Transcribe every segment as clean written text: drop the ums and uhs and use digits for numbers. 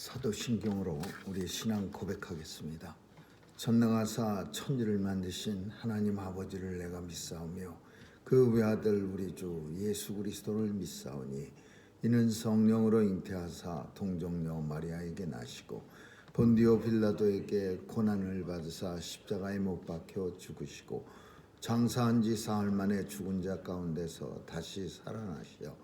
사도신경으로 우리의 신앙 고백하겠습니다. 전능하사 천지를 만드신 하나님 아버지를 내가 믿사오며 그 외아들 우리 주 예수 그리스도를 믿사오니 이는 성령으로 잉태하사 동정녀 마리아에게 나시고 본디오 빌라도에게 고난을 받으사 십자가에 못 박혀 죽으시고 장사한 지 사흘 만에 죽은 자 가운데서 다시 살아나시어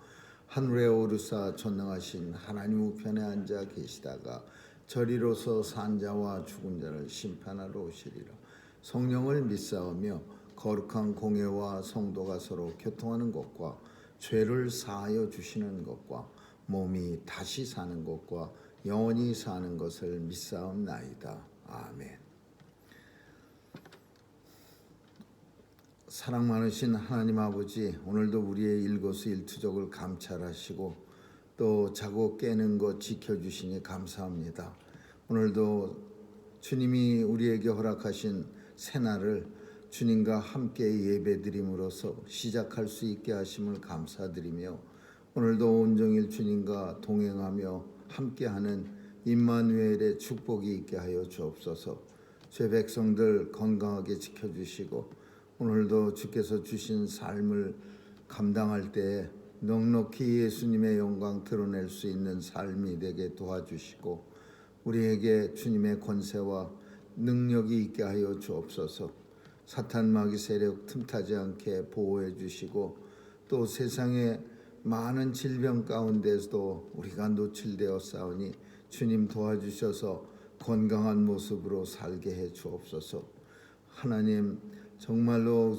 하늘에 오르사 전능하신 하나님 우편에 앉아 계시다가 저리로서 산자와 죽은 자를 심판하러 오시리라. 성령을 믿사오며 거룩한 공회와 성도가 서로 교통하는 것과 죄를 사하여 주시는 것과 몸이 다시 사는 것과 영원히 사는 것을 믿사옵나이다. 아멘. 사랑 많으신 하나님 아버지, 오늘도 우리의 일거수일투족을 감찰하시고 또 자고 깨는 것 지켜주시니 감사합니다. 오늘도 주님이 우리에게 허락하신 새날을 주님과 함께 예배드림으로써 시작할 수 있게 하심을 감사드리며 오늘도 온종일 주님과 동행하며 함께하는 임마누엘의 축복이 있게 하여 주옵소서. 죄 백성들 건강하게 지켜주시고 오늘도 주께서 주신 삶을 감당할 때 넉넉히 예수님의 영광 드러낼 수 있는 삶이 되게 도와주시고 우리에게 주님의 권세와 능력이 있게 하여 주옵소서. 사탄 마귀 세력 틈타지 않게 보호해 주시고 또 세상의 많은 질병 가운데서도 우리가 노출되어 싸우니 주님 도와주셔서 건강한 모습으로 살게 해 주옵소서. 하나님, 정말로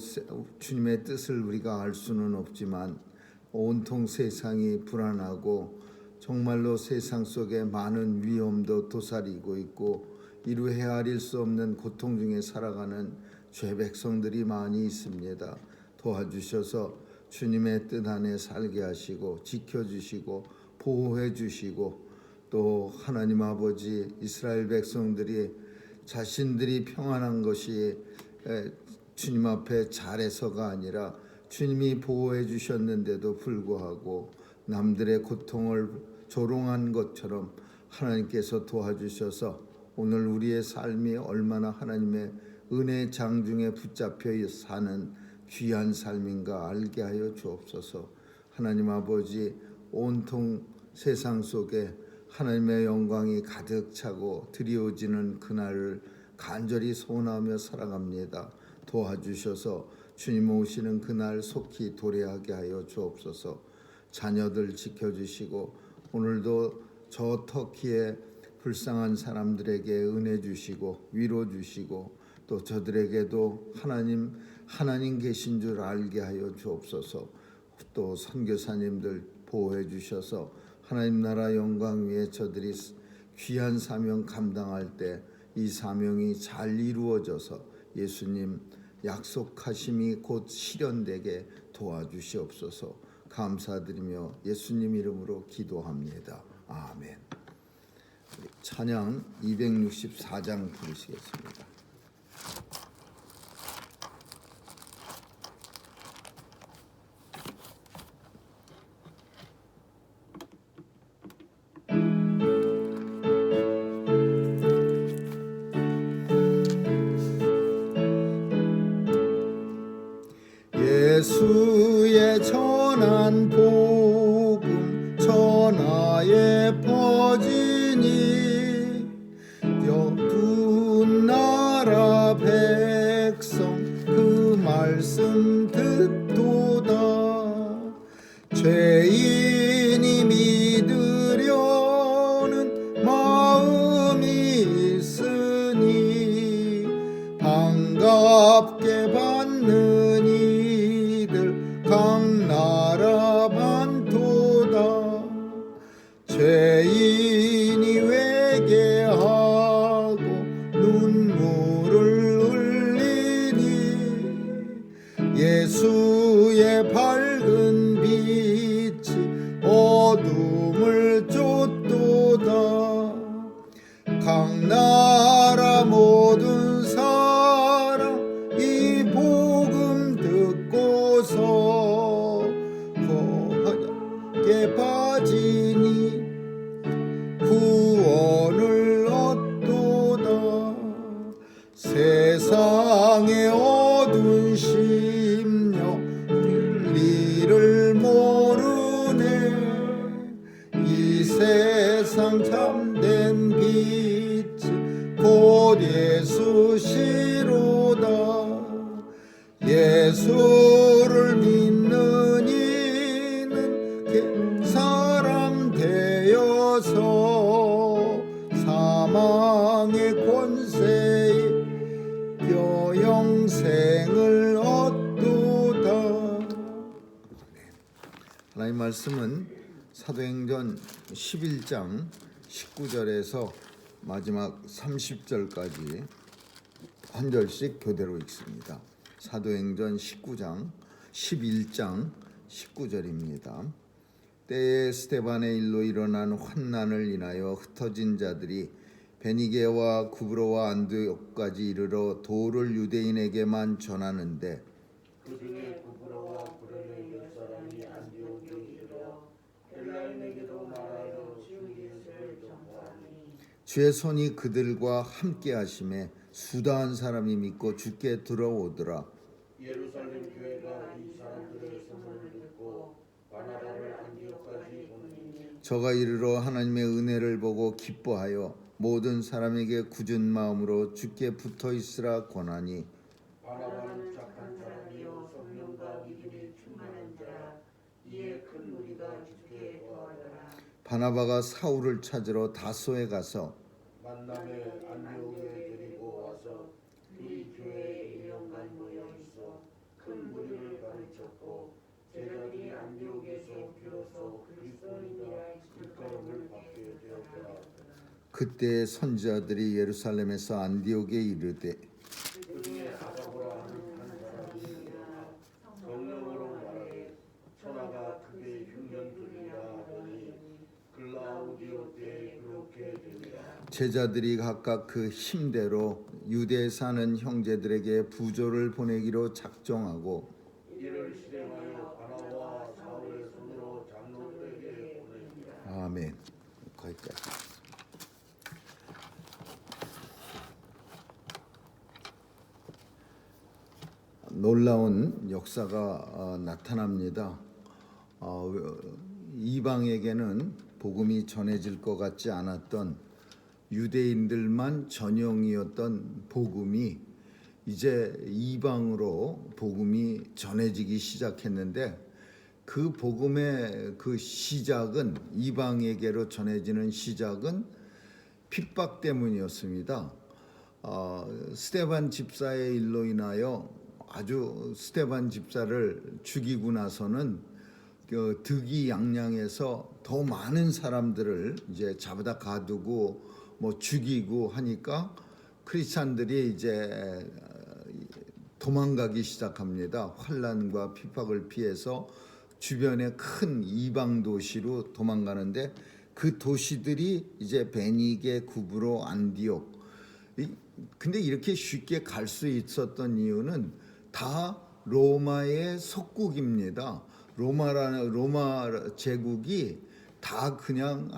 주님의 뜻을 우리가 알 수는 없지만 온통 세상이 불안하고 정말로 세상 속에 많은 위험도 도사리고 있고 이루 헤아릴 수 없는 고통 중에 살아가는 죄 백성들이 많이 있습니다. 도와주셔서 주님의 뜻 안에 살게 하시고 지켜주시고 보호해 주시고 또 하나님 아버지 이스라엘 백성들이 자신들이 평안한 것이 주님 앞에 잘해서가 아니라 주님이 보호해 주셨는데도 불구하고 남들의 고통을 조롱한 것처럼 하나님께서 도와주셔서 오늘 우리의 삶이 얼마나 하나님의 은혜 장중에 붙잡혀 사는 귀한 삶인가 알게 하여 주옵소서. 하나님 아버지, 온통 세상 속에 하나님의 영광이 가득 차고 드리워지는 그날을 간절히 소원하며 살아갑니다. 도와주셔서 주님 오시는 그날 속히 도래하게 하여 주옵소서. 자녀들 지켜주시고 오늘도 저 터키에 불쌍한 사람들에게 은혜 주시고 위로 주시고 또 저들에게도 하나님 계신 줄 알게 하여 주옵소서. 또 선교사님들 보호해 주셔서 하나님 나라 영광 위에 저들이 귀한 사명 감당할 때 이 사명이 잘 이루어져서 예수님 약속하심이 곧 실현되게 도와주시옵소서. 감사드리며 예수님 이름으로 기도합니다. 아멘. 찬양 264장 부르시겠습니다. 예수의 전한 복음 천하에 퍼지니 여둔 나라 백성 그 말씀 듣도다. 죄인이 믿으려는 마음이 있으니 반갑게 받는 각 나라 반도다. 죄인이 회개하고 눈물을 흘리니 예수의 밝은 빛이 어둠을 쫓도다. 각 나라 모든 사람 이 복음 듣고서 거하게 빠지니 구원 세상 참된 빛 곧 예수시로다. 예수를 믿는 이는 사람 되어서 사망의 권세에 영생을 얻도다. 하나님 말씀은 사도행전 11장 19절에서 마지막 30절까지 한 절씩 교대로 읽습니다. 사도행전 11장 19절입니다. 때에 스데반의 일로 일어난 환난을 인하여 흩어진 자들이 베니게와 구브로와 안디옥까지 이르러 도를 유대인에게만 전하는데 그 중에 구브로와 구레네 몇 사람이 안디옥에 이르러 헬라인에게도 말하여 주 예수를 전파하니 주의 손이 그들과 함께 하심에 수다한 사람이 믿고 주께 들어오더라. 예루살렘 교회가 이 사람들의 소문을 듣고 바나바를 안디옥까지 보내니 저가 이르러 하나님의 은혜를 보고 기뻐하여 모든 사람에게 굳은 마음으로 주께 붙어 있으라 권하니 바나바는 착한 사람이요 성령과 믿음이 충만한 자라. 이에 큰 무리가 주께 거하더라. 바나바가 사울을 찾으러 다소에 가서 만남에 안디옥에 데리고 와서 이 교회에 1년간 모여 있어 큰 무리를 가르쳤고 제자들이 안디옥에서 비로소 그리스도인이라 일컬음을 받게 되었더라. 그때 선지자들이 예루살렘에서 안디옥에 이르되 그중에 아가보라 하는 한 사람이 일어나 성령으로 말하되 천하가 크게 흉년들이라 하더니 글라우디오 때에 그렇게 되니라. 제자들이 각각 그 힘대로 유대에 사는 형제들에게 부조를 보내기로 작정하고 이를 실행하여 바나바와 사울의 손으로 장로들에게 보내니라. 아멘. 거기까지. 놀라운 역사가 나타납니다. 이방에게는 복음이 전해질 것 같지 않았던 유대인들만 전용이었던 복음이 이제 이방으로 복음이 전해지기 시작했는데 그 복음의 그 시작은 이방에게로 전해지는 시작은 핍박 때문이었습니다. 스데반 집사의 일로 인하여 아주 스데반 집사를 죽이고 나서는 득이양양해서 더 많은 사람들을 이제 잡아다 가두고 뭐 죽이고 하니까 크리스찬들이 이제 도망가기 시작합니다. 환난과 핍박을 피해서 주변의 큰 이방 도시로 도망가는데 그 도시들이 이제 베니게, 구브로, 안디옥. 근데 이렇게 쉽게 갈 수 있었던 이유는 다 로마의 속국입니다. 로마 제국이 다 그냥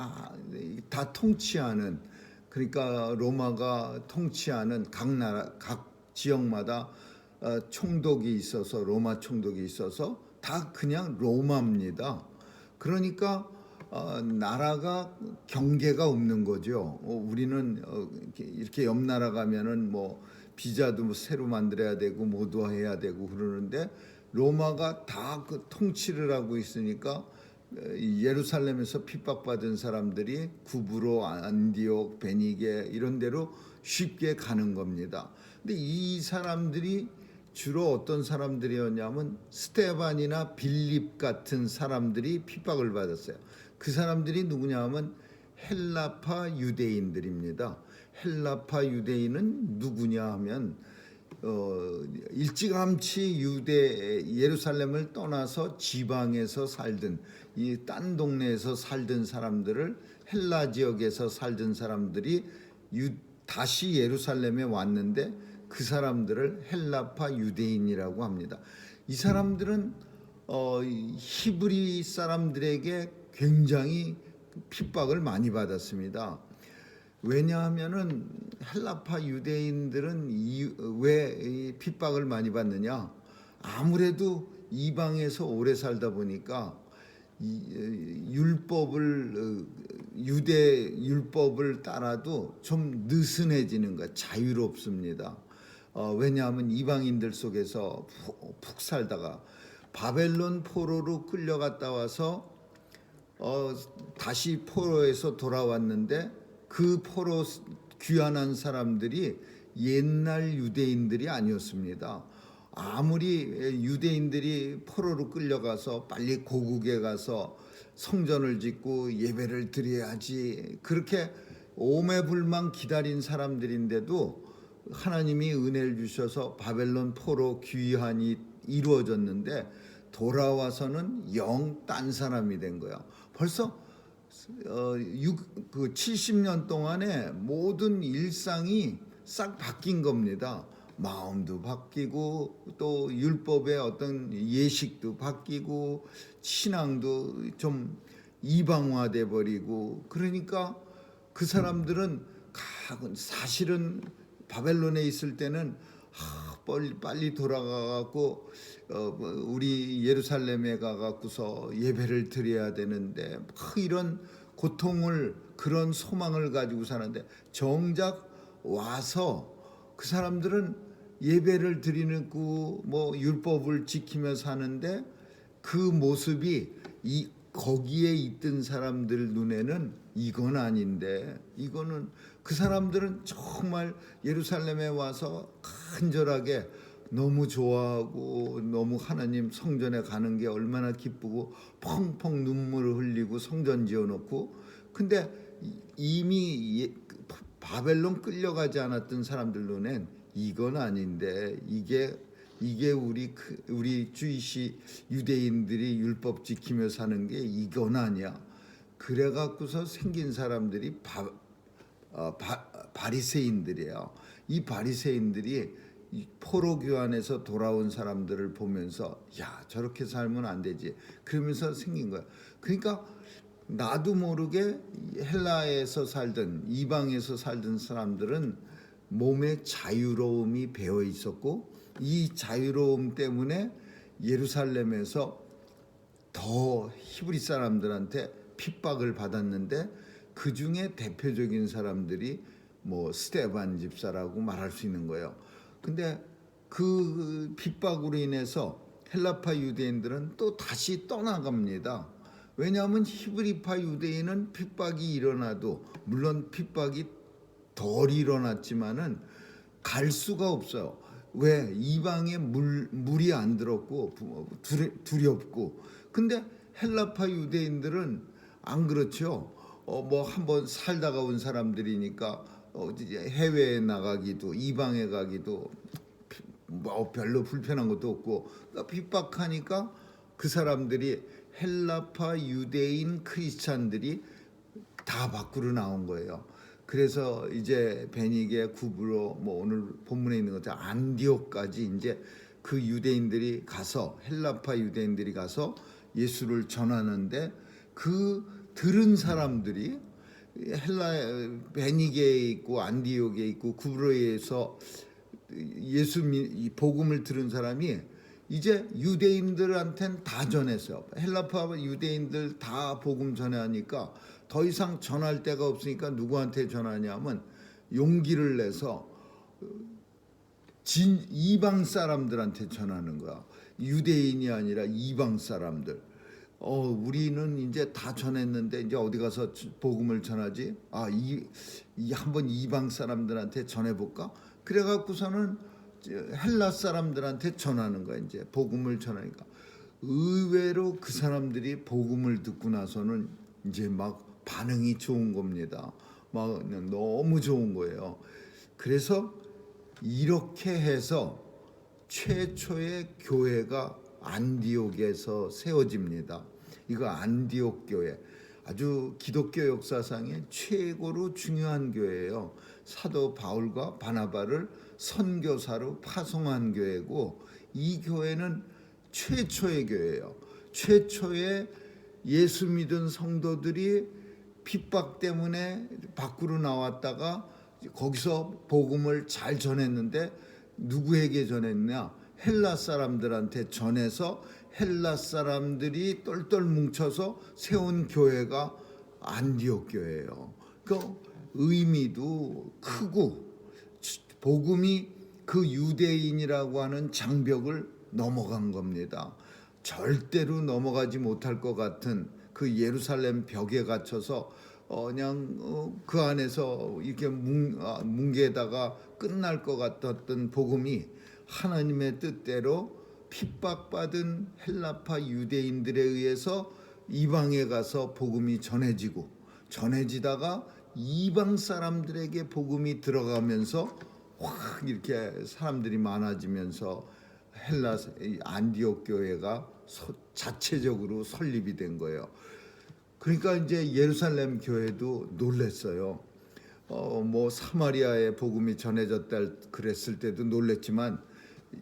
다 통치하는, 그러니까 로마가 통치하는 각 나라 각 지역마다 총독이 있어서 로마 총독이 있어서 다 그냥 로마입니다. 그러니까 나라가 경계가 없는 거죠. 우리는 이렇게 옆 나라 가면은 뭐 비자도 뭐 새로 만들어야 되고 모두 해야 되고 그러는데 로마가 다 그 통치를 하고 있으니까 예루살렘에서 핍박받은 사람들이 구브로, 안디옥, 베니게 이런 데로 쉽게 가는 겁니다. 근데 이 사람들이 주로 어떤 사람들이었냐면 스데반이나 빌립 같은 사람들이 핍박을 받았어요. 그 사람들이 누구냐면 헬라파 유대인들입니다. 헬라파 유대인은 누구냐 하면 일찌감치 예루살렘을 떠나서 지방에서 살던 이 딴 동네에서 살던 사람들을 헬라 지역에서 살던 사람들이 다시 예루살렘에 왔는데 그 사람들을 헬라파 유대인이라고 합니다. 이 사람들은 히브리 사람들에게 굉장히 핍박을 많이 받았습니다. 왜냐하면은 헬라파 유대인들은 왜 핍박을 많이 받느냐? 아무래도 이방에서 오래 살다 보니까 율법을 유대 율법을 따라도 좀 느슨해지는 거야. 자유롭습니다. 왜냐하면 이방인들 속에서 푹 살다가 바벨론 포로로 끌려갔다 와서 다시 포로에서 돌아왔는데 그 포로 귀환한 사람들이 옛날 유대인들이 아니었습니다. 아무리 유대인들이 포로로 끌려가서 빨리 고국에 가서 성전을 짓고 예배를 드려야지 그렇게 오매불망 기다린 사람들인데도 하나님이 은혜를 주셔서 바벨론 포로 귀환이 이루어졌는데 돌아와서는 영 딴 사람이 된 거야. 벌써 70년 동안에 모든 일상이 싹 바뀐 겁니다. 마음도 바뀌고 또 율법의 어떤 예식도 바뀌고 신앙도 좀 이방화돼 버리고 그러니까 그 사람들은 사실은 바벨론에 있을 때는 빨리 돌아가갖고 우리 예루살렘에 가갖고서 예배를 드려야 되는데 이런 고통을 그런 소망을 가지고 사는데 정작 와서 그 사람들은 예배를 드리는 뭐 율법을 지키며 사는데 그 모습이 거기에 있던 사람들 눈에는 이건 아닌데 이거는 그 사람들은 정말 예루살렘에 와서 간절하게 너무 좋아하고 너무 하나님 성전에 가는 게 얼마나 기쁘고 펑펑 눈물을 흘리고 성전 지어놓고 근데 이미 바벨론 끌려가지 않았던 사람들 눈엔 이건 아닌데 이게 우리 주이시 유대인들이 율법 지키며 사는 게 이건 아니야. 그래 갖고서 생긴 사람들이 바리새인들이에요. 이 바리새인들이 포로 교환에서 돌아온 사람들을 보면서 야 저렇게 살면 안 되지. 그러면서 생긴 거야. 그러니까 나도 모르게 헬라에서 살던 이방에서 살던 사람들은 몸에 자유로움이 배어 있었고 이 자유로움 때문에 예루살렘에서 더 히브리 사람들한테 핍박을 받았는데 그 중에 대표적인 사람들이 뭐 스데반 집사라고 말할 수 있는 거예요. 근데 그 핍박으로 인해서 헬라파 유대인들은 또 다시 떠나갑니다. 왜냐하면 히브리파 유대인은 핍박이 일어나도 물론 핍박이 덜 일어났지만은 갈 수가 없어요. 왜? 이방에 물이 안 들었고 두렵고. 근데 헬라파 유대인들은 안 그렇죠. 뭐 한번 살다가 온 사람들이니까 해외에 나가기도 이방에 가기도 뭐 별로 불편한 것도 없고 그러니까 핍박하니까 그 사람들이 헬라파 유대인 크리스찬들이 다 밖으로 나온 거예요. 그래서 이제 베니게 구브로 뭐 오늘 본문에 있는 것처럼 안디옥까지 이제 그 유대인들이 가서 헬라파 유대인들이 가서 예수를 전하는데 그 들은 사람들이 베니게에 있고 안디옥에 있고 구브로에서 예수 복음을 들은 사람이 이제 유대인들한테는 다 전했어요. 헬라파 유대인들 다 복음 전하니까 더 이상 전할 데가 없으니까 누구한테 전하냐면 용기를 내서 이방 사람들한테 전하는 거야. 유대인이 아니라 이방 사람들. 우리는 이제 다 전했는데 이제 어디 가서 복음을 전하지? 한번 이방 사람들한테 전해볼까? 그래갖고서는 헬라 사람들한테 전하는 거야. 이제 복음을 전하니까 의외로 그 사람들이 복음을 듣고 나서는 이제 막 반응이 좋은 겁니다. 막 너무 좋은 거예요. 그래서 이렇게 해서 최초의 교회가 안디옥에서 세워집니다. 이거 안디옥 교회 아주 기독교 역사상의 최고로 중요한 교회예요. 사도 바울과 바나바를 선교사로 파송한 교회고 이 교회는 최초의 교회예요. 최초의 예수 믿은 성도들이 핍박 때문에 밖으로 나왔다가 거기서 복음을 잘 전했는데 누구에게 전했냐? 헬라 사람들한테 전해서 헬라 사람들이 똘똘 뭉쳐서 세운 교회가 안디옥 교회예요. 그 의미도 크고 복음이 그 유대인이라고 하는 장벽을 넘어간 겁니다. 절대로 넘어가지 못할 것 같은 그 예루살렘 벽에 갇혀서 그냥 그 안에서 이렇게 뭉개다가 끝날 것 같았던 복음이 하나님의 뜻대로 핍박받은 헬라파 유대인들에 의해서 이방에 가서 복음이 전해지다가 이방 사람들에게 복음이 들어가면서 확 이렇게 사람들이 많아지면서 헬라 안디옥 교회가 자체적으로 설립이 된 거예요. 그러니까 이제 예루살렘 교회도 놀랬어요. 뭐 사마리아에 복음이 전해졌다 그랬을 때도 놀랬지만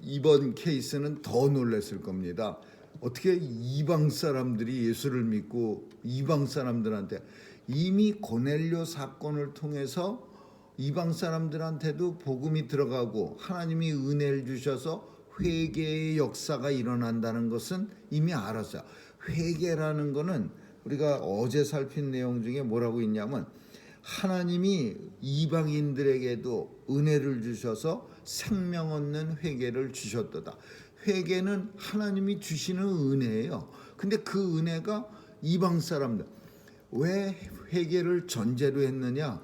이번 케이스는 더 놀랐을 겁니다. 어떻게 이방 사람들이 예수를 믿고 이방 사람들한테 이미 고넬료 사건을 통해서 이방 사람들한테도 복음이 들어가고 하나님이 은혜를 주셔서 회개의 역사가 일어난다는 것은 이미 알았어요. 회개라는 거는 우리가 어제 살핀 내용 중에 뭐라고 있냐면 하나님이 이방인들에게도 은혜를 주셔서 생명 얻는 회개를 주셨도다. 회개는 하나님이 주시는 은혜예요. 근데 그 은혜가 이방 사람들, 왜 회개를 전제로 했느냐?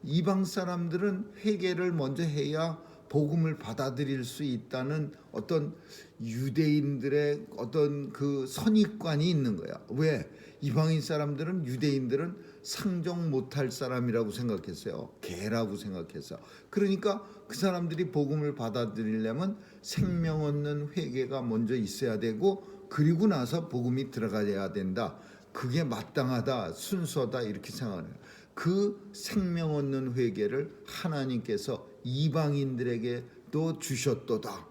이방 사람들은 회개를 먼저 해야 복음을 받아들일 수 있다는 어떤 유대인들의 어떤 그 선입관이 있는 거야. 왜? 이방인 사람들은 유대인들은 상종 못할 사람이라고 생각했어요. 개라고 생각했어요. 그러니까 그 사람들이 복음을 받아들이려면 생명 얻는 회개가 먼저 있어야 되고 그리고 나서 복음이 들어가야 된다. 그게 마땅하다, 순서다 이렇게 생각해요. 그 생명 얻는 회개를 하나님께서 이방인들에게도 주셨도다.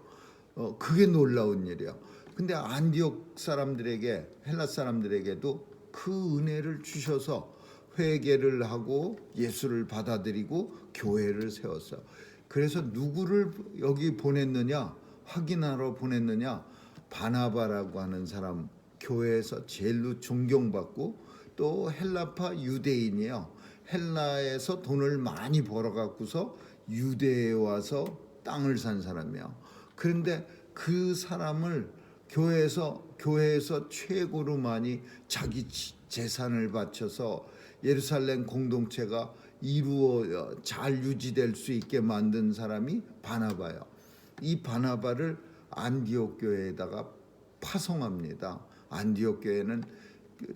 그게 놀라운 일이야. 근데 안디옥 사람들에게, 헬라 사람들에게도 그 은혜를 주셔서 회개를 하고 예수를 받아들이고 교회를 세웠어요. 그래서 누구를 여기 보냈느냐, 확인하러 보냈느냐, 바나바라고 하는 사람, 교회에서 제일로 존경받고 또 헬라파 유대인이에요. 헬라에서 돈을 많이 벌어갖고서 유대에 와서 땅을 산 사람이에요. 그런데 그 사람을 교회에서 최고로 많이 자기 재산을 바쳐서 예루살렘 공동체가 잘 유지될 수 있게 만든 사람이 바나바예요. 이 바나바를 안디옥 교회에다가 파송합니다. 안디옥 교회는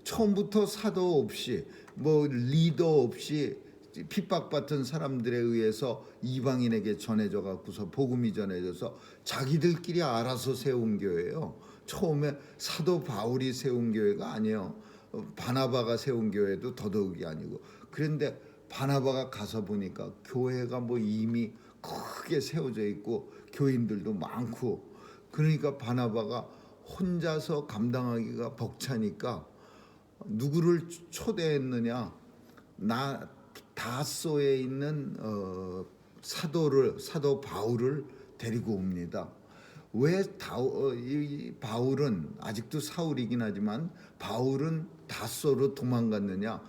처음부터 사도 없이 뭐 리더 없이 핍박받던 사람들에 의해서 이방인에게 전해져 갖고서 복음이 전해져서 자기들끼리 알아서 세운 교회예요. 처음에 사도 바울이 세운 교회가 아니에요. 바나바가 세운 교회도 더더욱이 아니고. 그런데 바나바가 가서 보니까 교회가 뭐 이미 크게 세워져 있고 교인들도 많고, 그러니까 바나바가 혼자서 감당하기가 벅차니까 누구를 초대했느냐? 다소에 있는 사도 바울을 데리고 옵니다. 왜 이 바울은 아직도 사울이긴 하지만 바울은 다소로 도망갔느냐?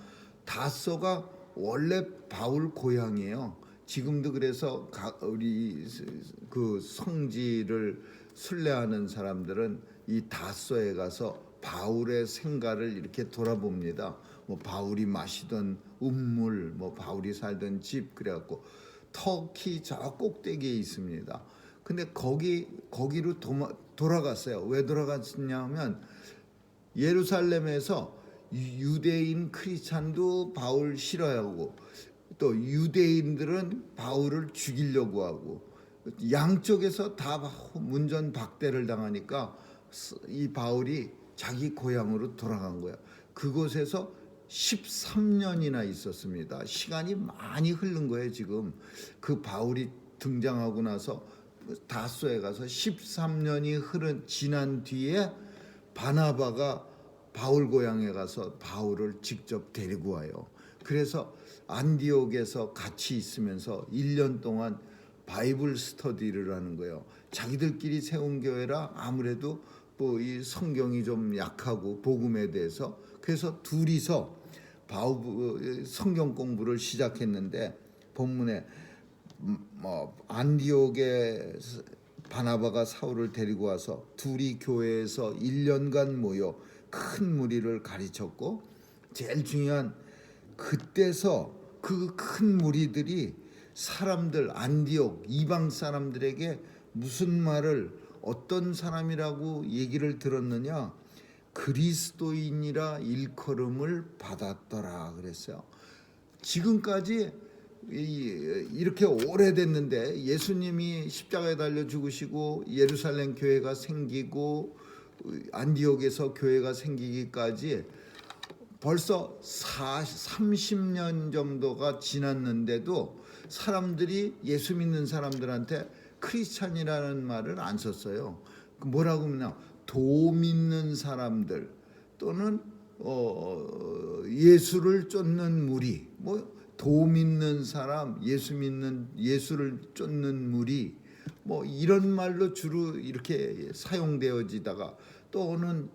다소가 원래 바울 고향이에요. 지금도 그래서 우리 그 성지를 순례하는 사람들은 이 다소에 가서 바울의 생가를 이렇게 돌아봅니다. 뭐 바울이 마시던 음물, 뭐 바울이 살던 집, 그래갖고 터키 저 꼭대기에 있습니다. 근데 거기로 돌아갔어요. 왜 돌아갔냐면 예루살렘에서 유대인 크리스찬도 바울 싫어하고 또 유대인들은 바울을 죽이려고 하고 양쪽에서 다 문전박대를 당하니까 이 바울이 자기 고향으로 돌아간 거야. 그곳에서 13년이나 있었습니다. 시간이 많이 흐른 거예요. 지금 그 바울이 등장하고 나서 다소에 가서 13년이 지난 뒤에 바나바가 바울 고향에 가서 바울을 직접 데리고 와요. 그래서 안디옥에서 같이 있으면서 1년 동안 바이블 스터디를 하는 거예요. 자기들끼리 세운 교회라 아무래도 뭐 이 성경이 좀 약하고 복음에 대해서, 그래서 둘이서 성경 공부를 시작했는데 본문에 안디옥에 바나바가 사울을 데리고 와서 둘이 교회에서 1년간 모여 큰 무리를 가르쳤고, 제일 중요한 그때서 그 큰 무리들이 사람들, 안디옥 이방 사람들에게 무슨 말을, 어떤 사람이라고 얘기를 들었느냐, 그리스도인이라 일컬음을 받았더라 그랬어요. 지금까지 이렇게 오래됐는데 예수님이 십자가에 달려 죽으시고 예루살렘 교회가 생기고 안디옥에서 교회가 생기기까지 벌써 30년 정도가 지났는데도 사람들이, 예수 믿는 사람들한테 크리스찬이라는 말을 안 썼어요. 뭐라고 하면 도 믿는 사람들 또는 예수를 쫓는 무리, 도 믿는 사람, 예수를 쫓는 무리, 이런 말로 주로 이렇게 사용되어지다가, 또는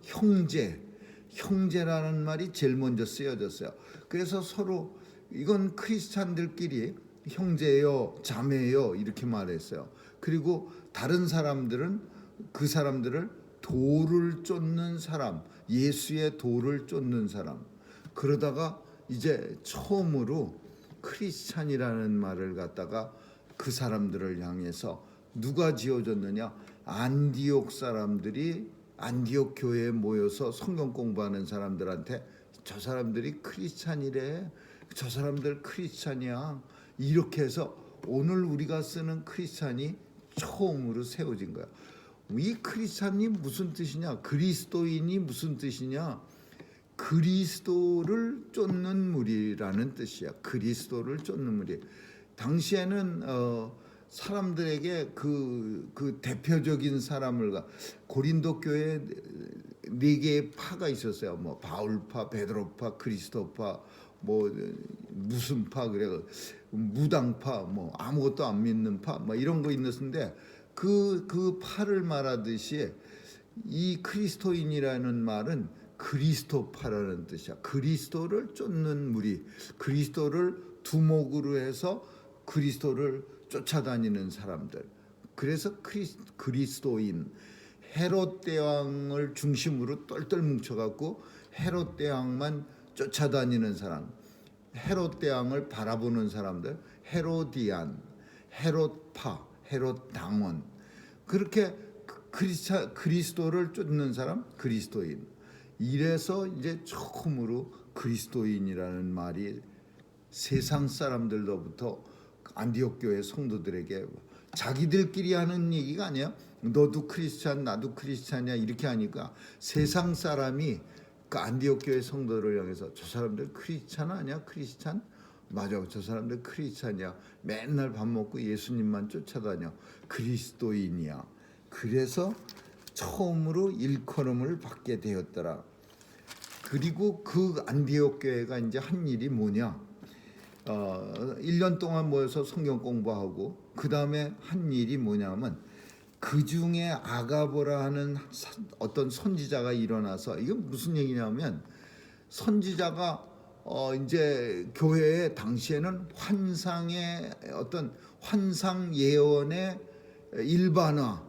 형제라는 말이 제일 먼저 쓰여졌어요. 그래서 서로 이건 크리스찬들끼리 형제요, 자매요 이렇게 말했어요. 그리고 다른 사람들은 그 사람들을 도를 쫓는 사람, 예수의 도를 쫓는 사람. 그러다가 이제 처음으로 크리스찬이라는 말을 갖다가 그 사람들을 향해서 누가 지어줬느냐? 안디옥 사람들이 안디옥 교회에 모여서 성경 공부하는 사람들한테 저 사람들이 크리스찬이래, 저 사람들 크리스찬이야, 이렇게 해서 오늘 우리가 쓰는 크리스찬이 처음으로 세워진 거야. 이 크리스찬이 무슨 뜻이냐? 그리스도인이 무슨 뜻이냐? 그리스도를 쫓는 무리라는 뜻이야. 그리스도를 쫓는 무리. 당시에는 사람들에게 그 대표적인 사람을, 고린도 교회에 4개의 파가 있었어요. 바울파, 베드로파, 그리스도파, 무슨 파, 그래, 무당파, 아무것도 안 믿는 파, 이런 거 있었는데 그 파를 말하듯이 이 그리스도인이라는 말은 그리스도파라는 뜻이야. 그리스도를 쫓는 무리, 그리스도를 두목으로 해서 그리스도를 쫓아다니는 사람들. 그래서 그리스도인, 헤롯 대왕을 중심으로 똘똘 뭉쳐갖고 헤롯 대왕만 쫓아다니는 사람, 헤롯 대왕을 바라보는 사람들, 헤로디안, 헤롯파, 헤롯 당원. 그렇게 그리스도를 쫓는 사람, 그리스도인. 이래서 이제 처음으로 그리스도인이라는 말이 세상 사람들로부터 안디옥 교회 성도들에게, 자기들끼리 하는 얘기가 아니야. 너도 크리스찬, 나도 크리스찬이야 이렇게 하니까 세상 사람이 그 안디옥 교회 성도를 향해서 저 사람들 크리스찬 아니야? 크리스찬? 맞아, 저 사람들 크리스찬이야. 맨날 밥 먹고 예수님만 쫓아다녀. 그리스도인이야. 그래서 처음으로 일컬음을 받게 되었더라. 그리고 그 안디옥 교회가 이제 한 일이 뭐냐? 1년 동안 모여서 성경 공부하고, 그 다음에 한 일이 뭐냐면, 그 중에 아가보라 하는 어떤 선지자가 일어나서, 이건 무슨 얘기냐면, 선지자가 이제 교회에 당시에는 환상의 어떤 환상 예언의 일반화,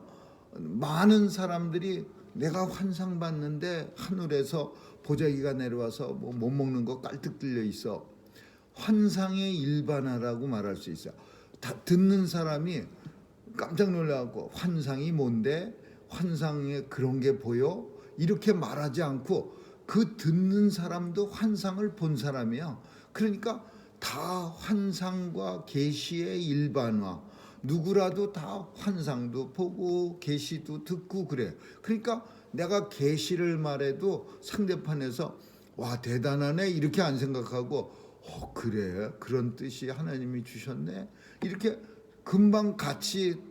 많은 사람들이 내가 환상 봤는데 하늘에서 보자기가 내려와서 못 먹는 거 깔뜩 들려 있어. 환상의 일반화라고 말할 수 있어요. 다 듣는 사람이 깜짝 놀라고 환상이 뭔데? 환상에 그런 게 보여? 이렇게 말하지 않고 그 듣는 사람도 환상을 본 사람이야. 그러니까 다 환상과 계시의 일반화. 누구라도 다 환상도 보고 계시도 듣고 그래. 그러니까 내가 계시를 말해도 상대편에서 와 대단하네 이렇게 안 생각하고 그래 그런 뜻이 하나님이 주셨네 이렇게 금방 같이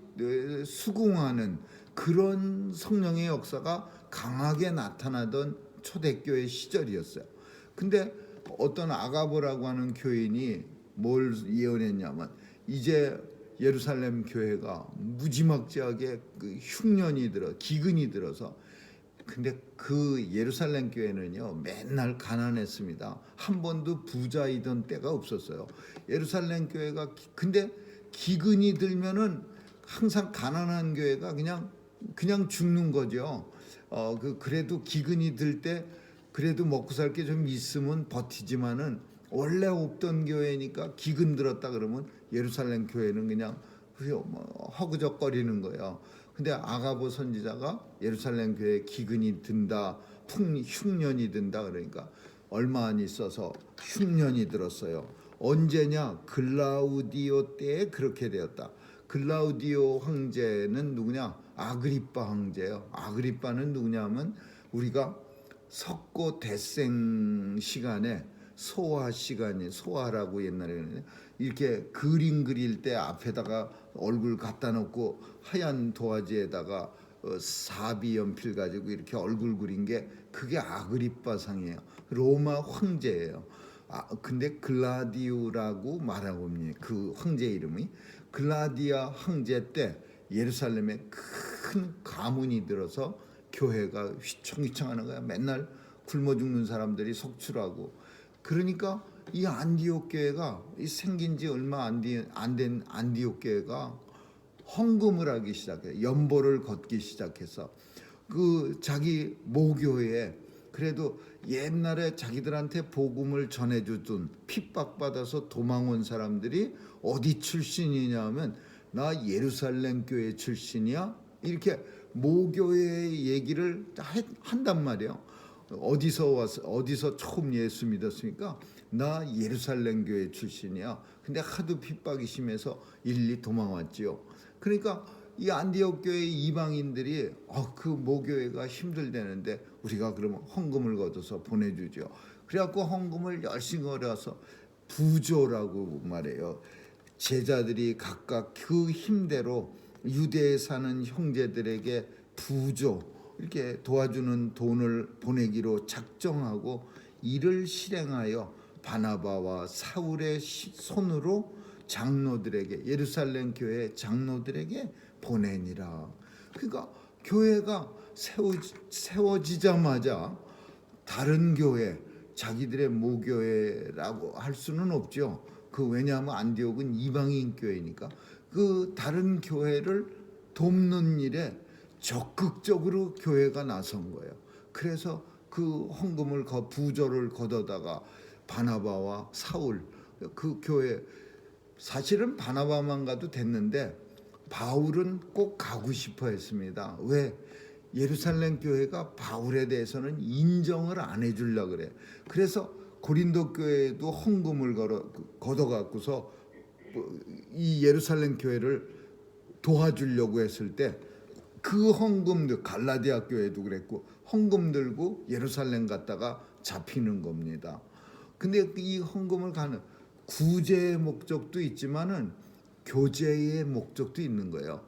수긍하는 그런 성령의 역사가 강하게 나타나던 초대교회 시절이었어요. 근데 어떤 아가보라고 하는 교인이 뭘 예언했냐면 이제 예루살렘 교회가 무지막지하게 그 흉년이 들어 기근이 들어서 근데 그 예루살렘 교회는요 맨날 가난했습니다. 한 번도 부자이던 때가 없었어요. 예루살렘 교회가 근데 기근이 들면은 항상 가난한 교회가 그냥 죽는 거죠. 그래도 기근이 들 때 그래도 먹고 살 게 좀 있으면 버티지만은 원래 없던 교회니까 기근 들었다 그러면 예루살렘 교회는 그냥 허구적거리는 거예요. 근데 아가보 선지자가 예루살렘 교회에 기근이 든다, 흉년이 든다 그러니까 얼마 안 있어서 흉년이 들었어요. 언제냐? 글라우디오 때에 그렇게 되었다. 글라우디오 황제는 누구냐? 아그리빠 황제예요. 아그리빠는 누구냐면 우리가 석고 대생 시간에 소화라고 옛날에 이렇게 그림 그릴 때 앞에다가 얼굴 갖다 놓고 하얀 도화지에다가 사비 연필 가지고 이렇게 얼굴 그린 게 그게 아그리빠상이에요. 로마 황제예요. 근데 글라디우라고 말하고 있니 그 황제 이름이 글라디아 황제 때 예루살렘에 큰 가문이 들어서 교회가 휘청휘청하는 거야. 맨날 굶어 죽는 사람들이 속출하고 그러니까 이 안디옥 교회가 생긴 지 얼마 안 된 안디옥 교회가 헌금을 하기 시작해 연보를 걷기 시작해서 그 자기 모교회에 그래도 옛날에 자기들한테 복음을 전해주던 핍박받아서 도망 온 사람들이 어디 출신이냐 하면 나 예루살렘 교회 출신이야 이렇게 모교회 얘기를 한단 말이에요. 어디서 처음 예수 믿었습니까? 나 예루살렘 교회 출신이야. 근데 하도 핍박이 심해서 일리 도망왔지요. 그러니까 이 안디옥 교회 이방인들이 그 모교회가 힘들다는데 우리가 그러면 헌금을 걷어서 보내주죠. 그래갖고 헌금을 열심히 걸어서 부조라고 말해요. 제자들이 각각 그 힘대로 유대에 사는 형제들에게 부조 이렇게 도와주는 돈을 보내기로 작정하고 이를 실행하여 바나바와 사울의 손으로 장로들에게 예루살렘 교회 장로들에게 보내니라. 그러니까 교회가 세워지자마자 다른 교회 자기들의 모교회라고 할 수는 없죠. 왜냐하면 안디옥은 이방인 교회니까 그 다른 교회를 돕는 일에 적극적으로 교회가 나선 거예요. 그래서 그 헌금을 부조를 걷어다가 바나바와 사울 그 교회 사실은 바나바만 가도 됐는데 바울은 꼭 가고 싶어 했습니다. 왜? 예루살렘 교회가 바울에 대해서는 인정을 안 해주려고 그래. 그래서 고린도 교회도 헌금을 걷어갖고서 이 예루살렘 교회를 도와주려고 했을 때 그 헌금들 갈라디아 교회도 그랬고 헌금 들고 예루살렘 갔다가 잡히는 겁니다. 근데 이 헌금을 가는 구제의 목적도 있지만은 교제의 목적도 있는 거예요.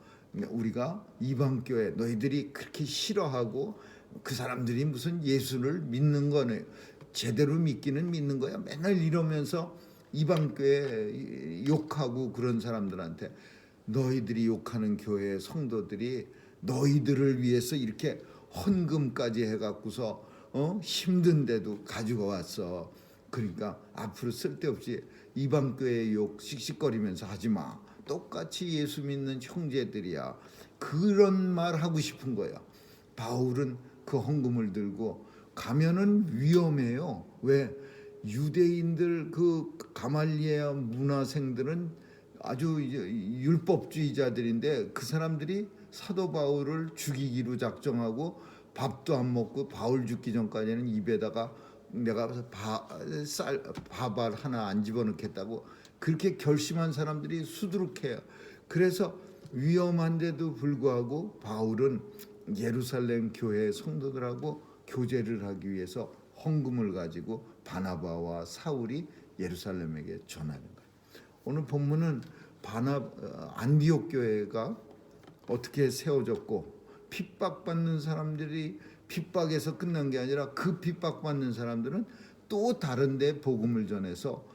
우리가 이방 교회 너희들이 그렇게 싫어하고 그 사람들이 무슨 예수를 믿는 거네 제대로 믿기는 믿는 거야 맨날 이러면서 이방 교회 욕하고 그런 사람들한테 너희들이 욕하는 교회 성도들이 너희들을 위해서 이렇게 헌금까지 해갖고서 힘든데도 가지고 왔어. 그러니까 앞으로 쓸데없이 이방 교회 욕 씩씩거리면서 하지 마. 똑같이 예수 믿는 형제들이야. 그런 말 하고 싶은 거야. 바울은 그 헌금을 들고 가면은 위험해요. 왜? 유대인들 그 가말리엘 문화생들은 아주 율법주의자들인데 그 사람들이 사도 바울을 죽이기로 작정하고 밥도 안 먹고 바울 죽기 전까지는 입에다가 내가 밥알 하나 안 집어넣겠다고 그렇게 결심한 사람들이 수두룩해요. 그래서 위험한데도 불구하고 바울은 예루살렘 교회 성도들하고 교제를 하기 위해서 헌금을 가지고 바나바와 사울이 예루살렘에게 전하는 거예요. 오늘 본문은 안디옥 교회가 어떻게 세워졌고 핍박받는 사람들이 핍박에서 끝난 게 아니라 그 핍박받는 사람들은 또 다른 데 복음을 전해서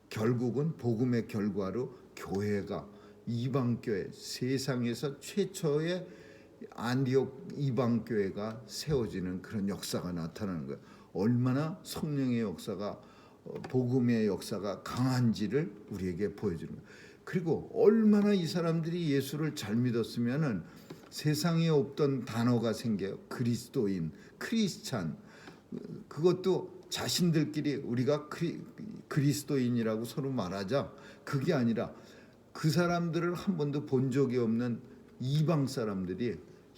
결국은 복음의 결과로 교회가 이방교회 세상에서 최초의 안디옥 이방 교회가 세워지는 그런 역사가 나타나는 거예요. 얼마나 성령의 역사가 복음의 역사가 강한지를 우리에게 보여주는 거예요. 그리고 얼마나 이 사람들이 예수를 잘 믿었으면은 세상에 없던 단어가 생겨요. 그리스도인, 크리스찬. 그것도 자신들끼리 우리가 그리스도인이라고 서로 말하자. 그게 아니라 그 사람들을 한 번도 본 적이 없는 이방 사람들이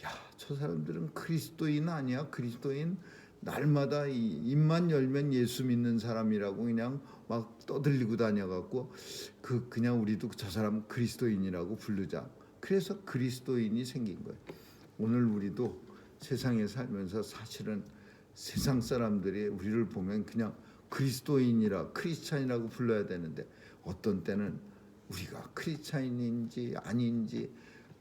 야, 저 사람들은 그리스도인 아니야? 그리스도인 날마다 입만 열면 예수 믿는 사람이라고 그냥 막 떠들리고 다녀갖고 그냥 우리도 저 사람 그리스도인이라고 부르자. 그래서 그리스도인이 생긴 거예요. 오늘 우리도 세상에 살면서 사실은 세상 사람들이 우리를 보면 그냥 그리스도인이라 크리스찬이라고 불러야 되는데 어떤 때는 우리가 크리스찬인지 아닌지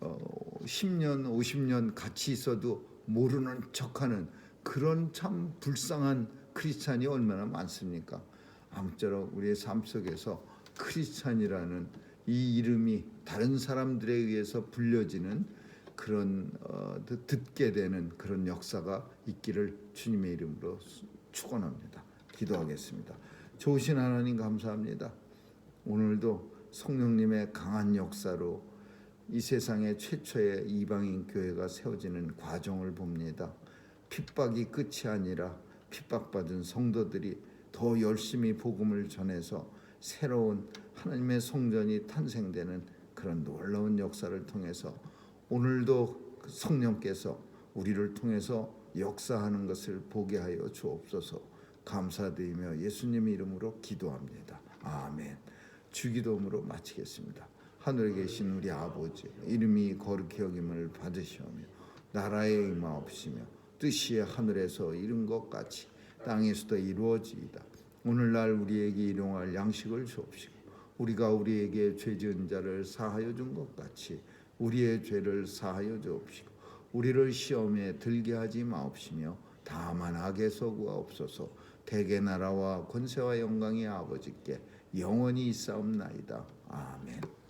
10년 50년 같이 있어도 모르는 척하는 그런 참 불쌍한 크리스찬이 얼마나 많습니까? 아무쪼록 우리의 삶 속에서 크리스찬이라는 이 이름이 다른 사람들에 의해서 불려지는 그런 듣게 되는 그런 역사가 있기를 주님의 이름으로 축원합니다. 기도하겠습니다. 좋으신 하나님 감사합니다. 오늘도 성령님의 강한 역사로 이 세상의 최초의 이방인 교회가 세워지는 과정을 봅니다. 핍박이 끝이 아니라 핍박받은 성도들이 더 열심히 복음을 전해서 새로운 하나님의 성전이 탄생되는 그런 놀라운 역사를 통해서 오늘도 성령께서 우리를 통해서 역사하는 것을 보게 하여 주옵소서. 감사드리며 예수님 이름으로 기도합니다. 아멘. 주기도문으로 마치겠습니다. 하늘에 계신 우리 아버지, 이름이 거룩히 여김을 받으시오며 나라에 임하옵시며 뜻이 하늘에서 이룬 것 같이 땅에서도 이루어지이다. 오늘날 우리에게 일용할 양식을 주옵시고 우리가 우리에게 죄 지은 자를 사하여 준 것 같이 우리의 죄를 사하여 주옵시고 우리를 시험에 들게 하지 마옵시며 다만 악에서 구하옵소서. 대개 나라와 권세와 영광이 아버지께 영원히 있사옵나이다. 아멘.